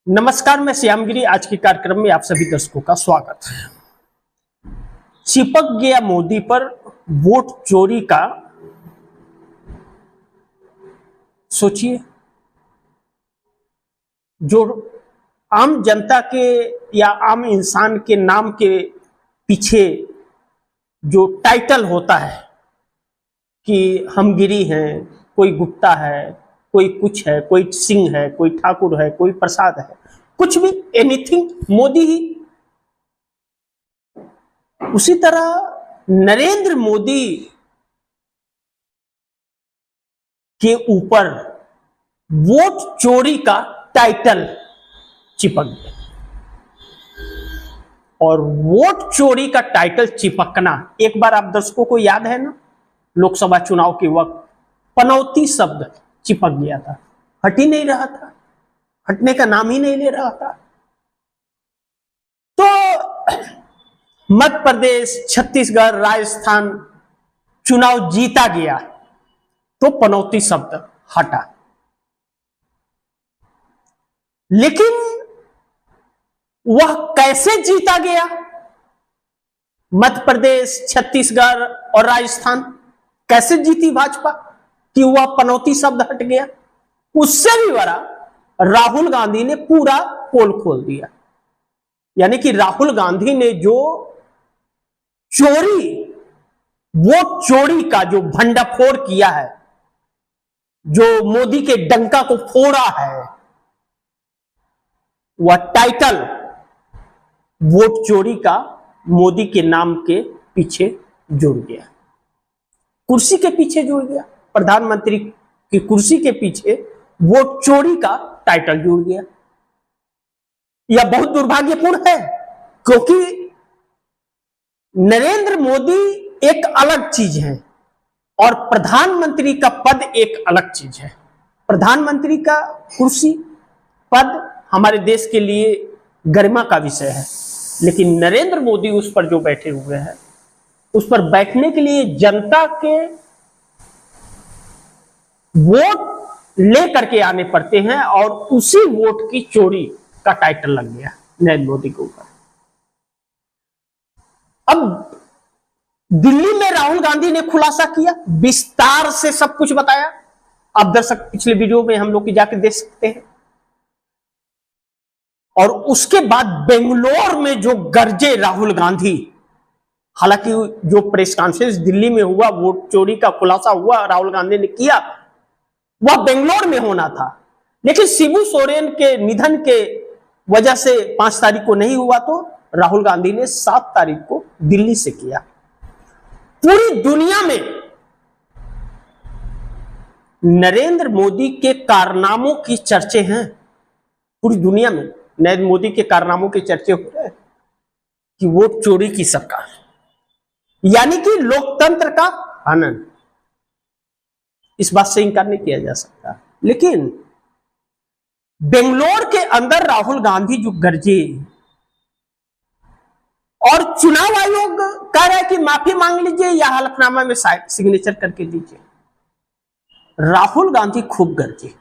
नमस्कार, मैं श्यामगिरी। आज के कार्यक्रम में आप सभी दर्शकों का स्वागत है। चिपक गया मोदी पर वोट चोरी का। सोचिए, जो आम जनता के या आम इंसान के नाम के पीछे जो टाइटल होता है कि हम गिरी हैं, कोई गुप्ता है, कोई कुछ है, कोई सिंह है, कोई ठाकुर है, कोई प्रसाद है, कुछ भी, एनीथिंग मोदी ही। उसी तरह नरेंद्र मोदी के ऊपर वोट चोरी का टाइटल चिपक गया। और वोट चोरी का टाइटल चिपकना, एक बार आप दर्शकों को याद है ना, लोकसभा चुनाव के वक्त पनौती शब्द चिपक गया था, हट ही नहीं रहा था, हटने का नाम ही नहीं ले रहा था। तो मध्य प्रदेश, छत्तीसगढ़, राजस्थान चुनाव जीता गया तो पनौती शब्द हटा। लेकिन वह कैसे जीता गया? मध्य प्रदेश, छत्तीसगढ़ और राजस्थान कैसे जीती भाजपा कि वह पनौती शब्द हट गया? उससे भी बड़ा, राहुल गांधी ने पूरा पोल खोल दिया। यानी कि राहुल गांधी ने जो चोरी, वोट चोरी का जो भंडाफोड़ किया है, जो मोदी के डंका को फोड़ा है, वह टाइटल वोट चोरी का मोदी के नाम के पीछे जुड़ गया, कुर्सी के पीछे जुड़ गया। प्रधानमंत्री की कुर्सी के पीछे वोट चोरी का टाइटल जुड़ गया। यह बहुत दुर्भाग्यपूर्ण है, क्योंकि नरेंद्र मोदी एक अलग चीज है और प्रधानमंत्री का पद एक अलग चीज है। प्रधानमंत्री का कुर्सी पद हमारे देश के लिए गरिमा का विषय है, लेकिन नरेंद्र मोदी उस पर जो बैठे हुए हैं, उस पर बैठने के लिए जनता के वोट लेकर के आने पड़ते हैं, और उसी वोट की चोरी का टाइटल लग गया नरेंद्र मोदी के ऊपर। अब दिल्ली में राहुल गांधी ने खुलासा किया, विस्तार से सब कुछ बताया। आप दर्शक पिछले वीडियो में हम लोग की जाकर देख सकते हैं। और उसके बाद बेंगलोर में जो गरजे राहुल गांधी, हालांकि जो प्रेस कॉन्फ्रेंस दिल्ली में हुआ, वोट चोरी का खुलासा हुआ, राहुल गांधी ने किया, वह बेंगलोर में होना था, लेकिन शिबू सोरेन के निधन के वजह से 5 तारीख को नहीं हुआ, तो राहुल गांधी ने 7 तारीख को दिल्ली से किया। पूरी दुनिया में नरेंद्र मोदी के कारनामों की चर्चे हैं। पूरी दुनिया में नरेंद्र मोदी के कारनामों के चर्चे हो रहे हैं कि वोट चोरी की सरकार, यानी कि लोकतंत्र का हनन। इस बात से इनकार नहीं किया जा सकता। लेकिन बेंगलोर के अंदर राहुल गांधी जो गरजे, और चुनाव आयोग कह रहा है कि माफी मांग लीजिए या हलफनामा में सिग्नेचर करके दीजिए। राहुल गांधी खूब गरजे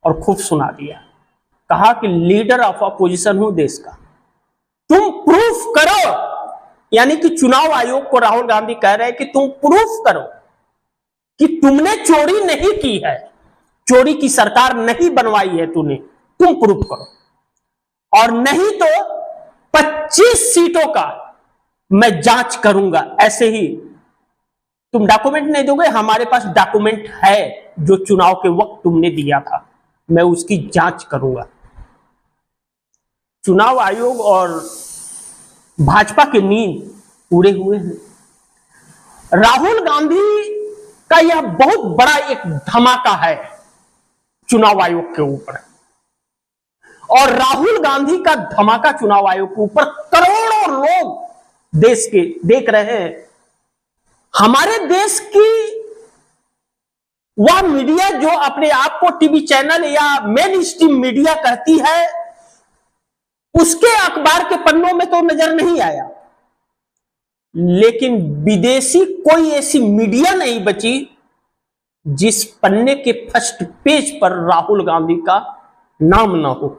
और खूब सुना दिया, कहा कि लीडर ऑफ अपोजिशन हूं देश का, तुम प्रूफ करो। यानी कि चुनाव आयोग को राहुल गांधी कह रहे हैं कि तुम प्रूफ करो कि तुमने चोरी नहीं की है, चोरी की सरकार नहीं बनवाई है तूने, तुम प्रूफ करो। और नहीं तो 25 सीटों का मैं जांच करूंगा। ऐसे ही तुम डॉक्यूमेंट नहीं दोगे, हमारे पास डॉक्यूमेंट है जो चुनाव के वक्त तुमने दिया था, मैं उसकी जांच करूंगा। चुनाव आयोग और भाजपा की नींद उड़े हुए हैं। राहुल गांधी का यह बहुत बड़ा एक धमाका है चुनाव आयोग के ऊपर, और राहुल गांधी का धमाका चुनाव आयोग के ऊपर करोड़ों लोग देश के देख रहे हैं। हमारे देश की वह मीडिया जो अपने आप को टीवी चैनल या मेन स्ट्रीम मीडिया कहती है, उसके अखबार के पन्नों में तो नजर नहीं आया। लेकिन विदेशी कोई ऐसी मीडिया नहीं बची जिस पन्ने के फर्स्ट पेज पर राहुल गांधी का नाम ना हो।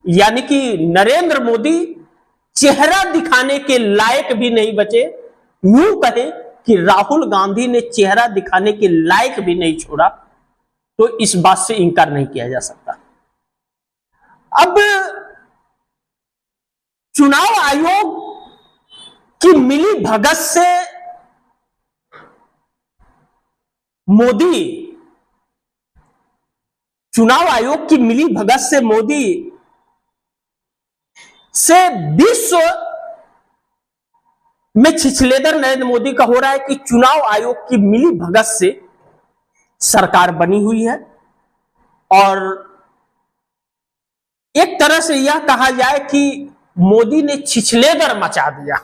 यानी कि नरेंद्र मोदी चेहरा दिखाने के लायक भी नहीं बचे। यूं कहें कि राहुल गांधी ने चेहरा दिखाने के लायक भी नहीं छोड़ा, तो इस बात से इंकार नहीं किया जा सकता। अब चुनाव आयोग की मिली भगत से मोदी, चुनाव आयोग की मिली भगत से मोदी से विश्व में छिछलेदर नरेंद्र मोदी का हो रहा है कि चुनाव आयोग की मिली भगत से सरकार बनी हुई है, और एक तरह से यह कहा जाए कि मोदी ने छिछलेदर मचा दिया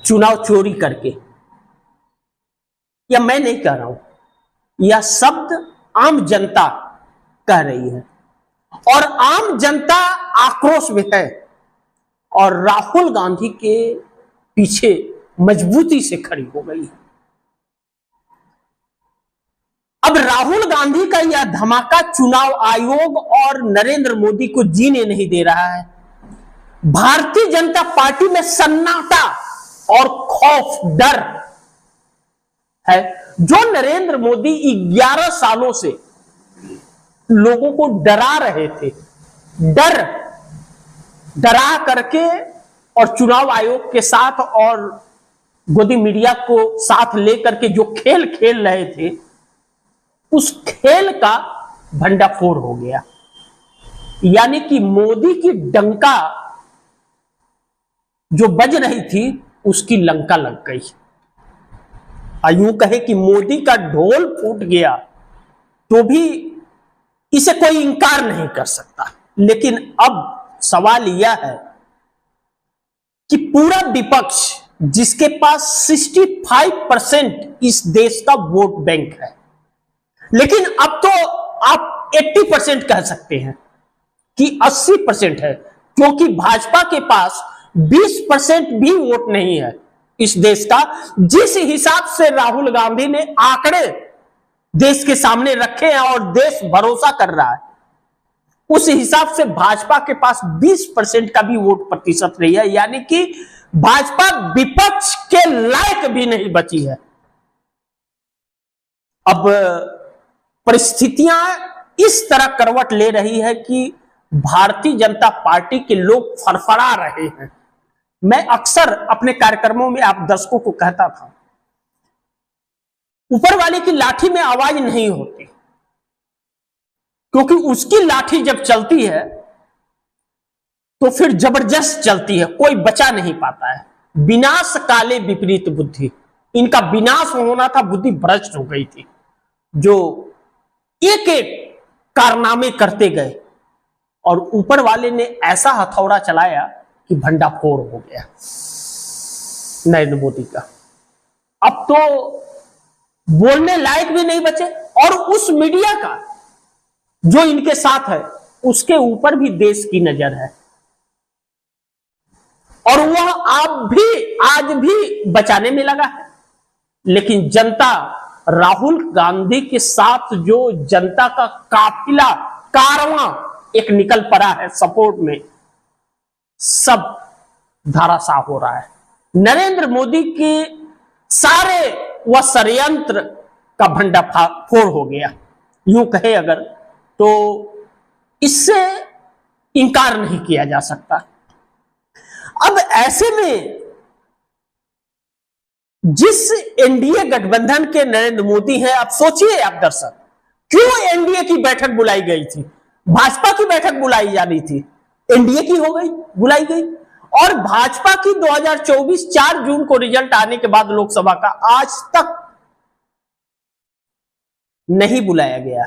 चुनाव चोरी करके। यह मैं नहीं कह रहा हूं, यह शब्द आम जनता कह रही है, और आम जनता आक्रोश में है और राहुल गांधी के पीछे मजबूती से खड़ी हो गई है। अब राहुल गांधी का यह धमाका चुनाव आयोग और नरेंद्र मोदी को जीने नहीं दे रहा है। भारतीय जनता पार्टी में सन्नाटा और खौफ, डर है। जो नरेंद्र मोदी 11 सालों से लोगों को डरा रहे थे, डरा करके और चुनाव आयोग के साथ और गोदी मीडिया को साथ लेकर के जो खेल खेल रहे थे, उस खेल का भंडाफोड़ हो गया। यानी कि मोदी की डंका जो बज रही थी उसकी लंका लग गई। यूं कहे कि मोदी का ढोल फूट गया तो भी इसे कोई इंकार नहीं कर सकता। लेकिन अब सवाल यह है कि पूरा विपक्ष, जिसके पास 65% इस देश का वोट बैंक है, लेकिन अब तो आप 80% कह सकते हैं कि 80% है, क्योंकि भाजपा के पास 20% भी वोट नहीं है इस देश का। जिस हिसाब से राहुल गांधी ने आंकड़े देश के सामने रखे हैं और देश भरोसा कर रहा है, उस हिसाब से भाजपा के पास 20% का भी वोट प्रतिशत नहीं है। यानी कि भाजपा विपक्ष के लायक भी नहीं बची है। अब परिस्थितियां इस तरह करवट ले रही है कि भारतीय जनता पार्टी के लोग फरफरा रहे हैं। मैं अक्सर अपने कार्यक्रमों में आप दर्शकों को कहता था, ऊपर वाले की लाठी में आवाज नहीं होती, क्योंकि उसकी लाठी जब चलती है तो फिर जबरदस्त चलती है, कोई बचा नहीं पाता है। विनाश काले विपरीत बुद्धि, इनका विनाश होना था, बुद्धि भ्रष्ट हो गई थी, जो एक एक कारनामे करते गए और ऊपर वाले ने ऐसा हथौड़ा चलाया कि भंडाफोड़ हो गया नरेंद्र मोदी का। अब तो बोलने लायक भी नहीं बचे, और उस मीडिया का जो इनके साथ है उसके ऊपर भी देश की नजर है, और वह आज भी बचाने में लगा है। लेकिन जनता, राहुल गांधी के साथ जो जनता का काफिला, कारवां एक निकल पड़ा है सपोर्ट में, सब धराशाह हो रहा है। नरेंद्र मोदी के सारे वह षड्यंत्र का भंडाफोड़ हो गया, यूं कहे अगर, तो इससे इंकार नहीं किया जा सकता। अब ऐसे में जिस एनडीए गठबंधन के नरेंद्र मोदी हैं, आप सोचिए आप दर्शक, क्यों एनडीए की बैठक बुलाई गई थी? भाजपा की बैठक बुलाई जानी थी, एनडीए की हो गई, बुलाई गई। और भाजपा की 2024 4 जून को रिजल्ट आने के बाद लोकसभा का आज तक नहीं बुलाया गया।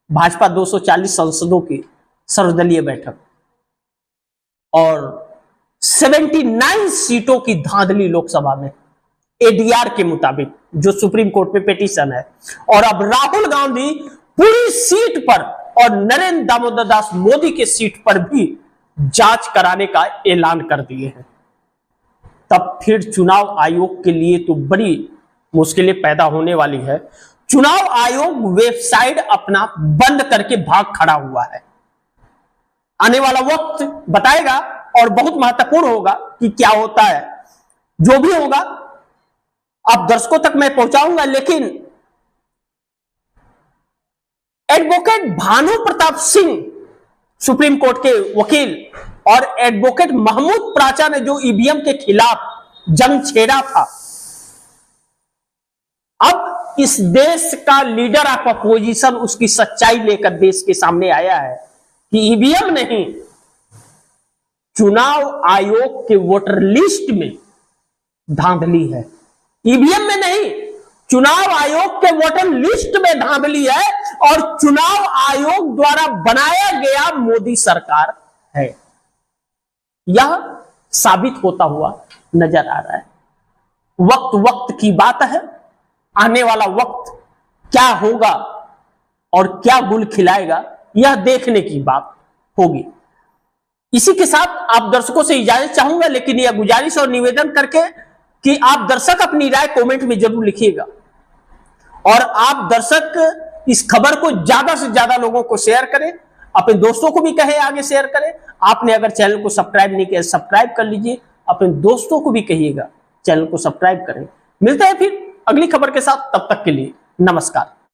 भाजपा 240 सांसदों की सर्वदलीय बैठक और 79 सीटों की धांधली लोकसभा में एडीआर के मुताबिक, जो सुप्रीम कोर्ट में पिटीशन है। और अब राहुल गांधी पूरी सीट पर और नरेंद्र दामोदर दास मोदी के सीट पर भी जांच कराने का ऐलान कर दिए हैं। तब फिर चुनाव आयोग के लिए तो बड़ी मुश्किलें पैदा होने वाली है। चुनाव आयोग वेबसाइट अपना बंद करके भाग खड़ा हुआ है। आने वाला वक्त बताएगा और बहुत महत्वपूर्ण होगा कि क्या होता है। जो भी होगा आप दर्शकों तक मैं पहुंचाऊंगा, लेकिन advocate Bhanu Pratap Singh supreme court के वकील और एडवोकेट महमूद प्राचा ने जो ईवीएम के खिलाफ जंग छेड़ा था, अब इस देश का लीडर ऑफ अपोजिशन उसकी सच्चाई लेकर देश के सामने आया है कि ईवीएम नहीं, चुनाव आयोग के वोटर लिस्ट में धांधली है। ईवीएम में नहीं, चुनाव आयोग के वोटर लिस्ट में धांधली है और चुनाव आयोग द्वारा बनाया गया मोदी सरकार है। यह साबित होता हुआ नजर आ रहा है। वक्त वक्त की बात है, आने वाला वक्त क्या होगा और क्या गुल खिलाएगा यह देखने की बात होगी। इसी के साथ आप दर्शकों से इजाजत चाहूंगा, लेकिन यह गुजारिश और निवेदन करके कि आप दर्शक अपनी राय कमेंट में जरूर लिखिएगा और आप दर्शक इस खबर को ज्यादा से ज्यादा लोगों को शेयर करें, अपने दोस्तों को भी कहें आगे शेयर करें। आपने अगर चैनल को सब्सक्राइब नहीं किया सब्सक्राइब कर लीजिए, अपने दोस्तों को भी कहिएगा चैनल को सब्सक्राइब करें। मिलते हैं फिर अगली खबर के साथ, तब तक के लिए नमस्कार।